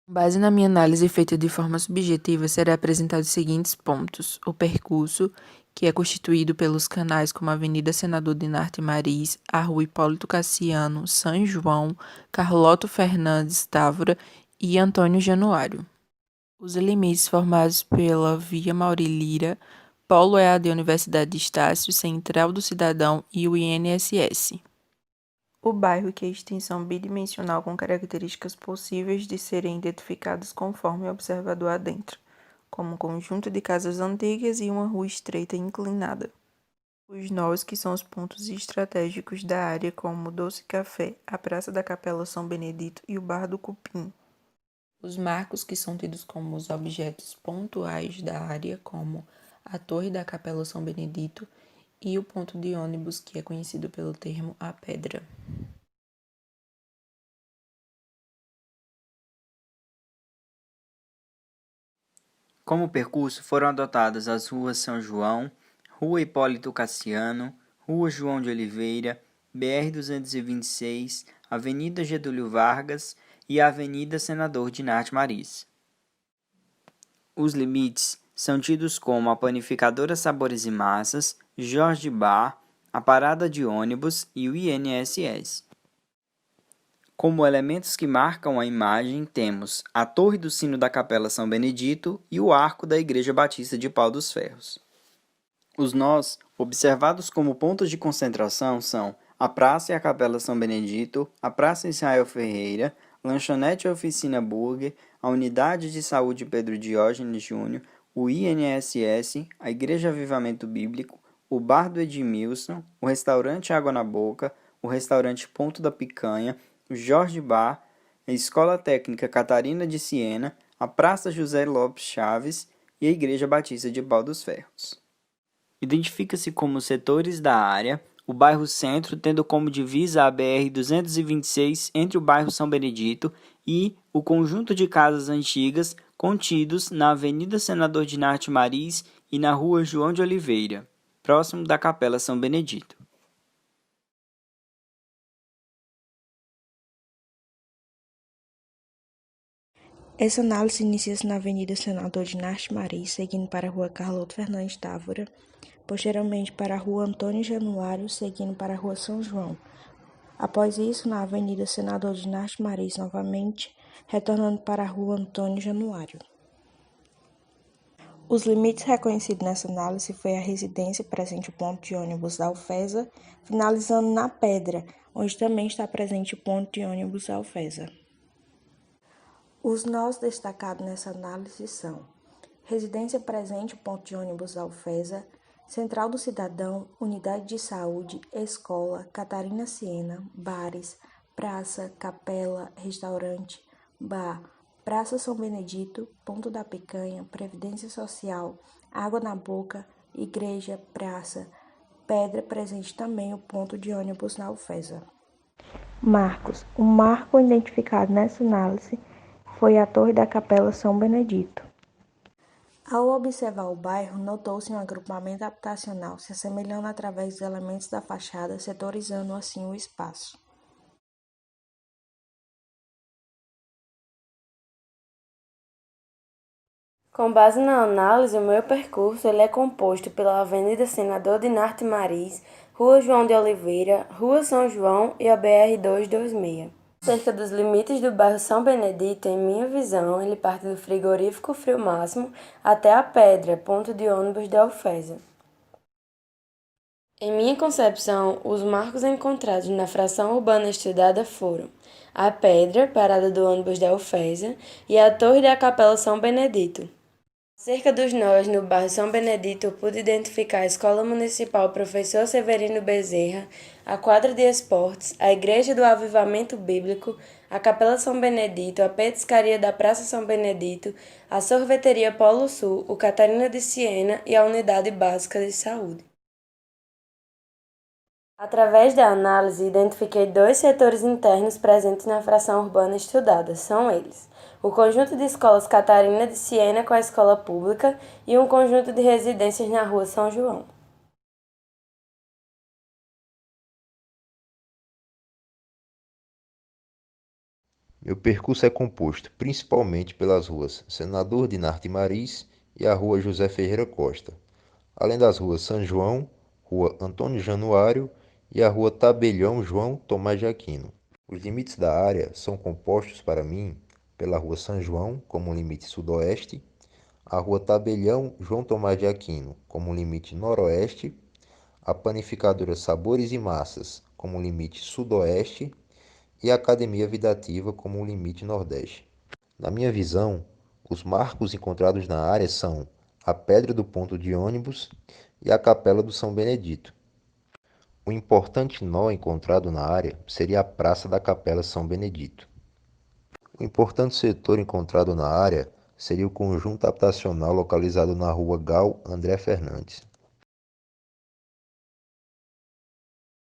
Com base na minha análise feita de forma subjetiva, será apresentado os seguintes pontos. O percurso, que é constituído pelos canais como a Avenida Senador Dinarte Mariz, a Rua Hipólito Cassiano, São João, Carloto Fernandes Távora e Antônio Januário. Os limites formados pela Via Maurilira, Polo EAD Universidade de Estácio, Central do Cidadão e o INSS. O bairro, que é extensão bidimensional com características possíveis de serem identificadas conforme o observador adentro, como um conjunto de casas antigas e uma rua estreita e inclinada. Os nós, que são os pontos estratégicos da área, como o Doce Café, a Praça da Capela São Benedito e o Bar do Cupim. Os marcos, que são tidos como os objetos pontuais da área, como a Torre da Capela São Benedito e o ponto de ônibus, que é conhecido pelo termo A Pedra. Como percurso, foram adotadas as ruas São João, Rua Hipólito Cassiano, Rua João de Oliveira, BR-226, Avenida Getúlio Vargas e a Avenida Senador Dinarte Mariz. Os limites são tidos como a Panificadora Sabores e Massas, Jorge Bar, a Parada de Ônibus e o INSS. Como elementos que marcam a imagem, temos a Torre do Sino da Capela São Benedito e o Arco da Igreja Batista de Pau dos Ferros. Os nós, observados como pontos de concentração, são a Praça e a Capela São Benedito, a Praça Israel Ferreira, Lanchonete e Oficina Burger, a Unidade de Saúde Pedro Diógenes Júnior, o INSS, a Igreja Avivamento Bíblico, o Bar do Edmilson, o Restaurante Água na Boca, o Restaurante Ponto da Picanha, o Jorge Bar, a Escola Técnica Catarina de Siena, a Praça José Lopes Chaves e a Igreja Batista de Pau dos Ferros. Identifica-se como setores da área o bairro Centro, tendo como divisa a BR-226 entre o bairro São Benedito e o conjunto de casas antigas contidos na Avenida Senador Dinarte Mariz e na Rua João de Oliveira, próximo da Capela São Benedito. Essa análise inicia-se na Avenida Senador Dinarte Mariz, seguindo para a Rua Carloto Fernandes Távora, posteriormente para a Rua Antônio Januário, seguindo para a Rua São João. Após isso, na Avenida Senador Dinarte Mariz novamente, retornando para a Rua Antônio Januário. Os limites reconhecidos nessa análise foi a residência presente o ponto de ônibus da Alfesa, finalizando na Pedra, onde também está presente o ponto de ônibus da Alfesa. Os nós destacados nessa análise são residência presente, o ponto de ônibus da Alfesa, Central do Cidadão, Unidade de Saúde, Escola, Catarina Siena, bares, praça, capela, restaurante, bar, Praça São Benedito, Ponto da Picanha, Previdência Social, Água na Boca, Igreja, Praça, Pedra, presente também o ponto de ônibus na Alfesa. Marcos. O marco identificado nessa análise foi a Torre da Capela São Benedito. Ao observar o bairro, notou-se um agrupamento habitacional, se assemelhando através dos elementos da fachada, setorizando assim o espaço. Com base na análise, o meu percurso ele é composto pela Avenida Senador Dinarte Mariz, Rua João de Oliveira, Rua São João e a BR-226. Cerca dos limites do bairro São Benedito, em minha visão, ele parte do frigorífico Frio Máximo até a Pedra, ponto de ônibus da Alfesa. Em minha concepção, os marcos encontrados na fração urbana estudada foram a Pedra, parada do ônibus da Alfesa, e a Torre da Capela São Benedito. Acerca dos nós, no bairro São Benedito, eu pude identificar a Escola Municipal Professor Severino Bezerra, a quadra de esportes, a Igreja do Avivamento Bíblico, a Capela São Benedito, a petiscaria da Praça São Benedito, a sorveteria Polo Sul, o Catarina de Siena e a Unidade Básica de Saúde. Através da análise, identifiquei dois setores internos presentes na fração urbana estudada. São eles: o conjunto de escolas Catarina de Siena com a escola pública e um conjunto de residências na Rua São João. Meu percurso é composto principalmente pelas ruas Senador Dinarte Mariz e a Rua José Ferreira Costa, além das ruas São João, Rua Antônio Januário e a Rua Tabelião João Tomás de Aquino. Os limites da área são compostos para mim pela Rua São João como limite sudoeste, a Rua Tabelião João Tomás de Aquino como limite noroeste, a Panificadora Sabores e Massas como limite sudoeste e a Academia Vidativa como limite nordeste. Na minha visão, os marcos encontrados na área são a Pedra do Ponto de Ônibus e a Capela do São Benedito. O importante nó encontrado na área seria a Praça da Capela São Benedito. O importante setor encontrado na área seria o conjunto habitacional localizado na Rua Gal André Fernandes.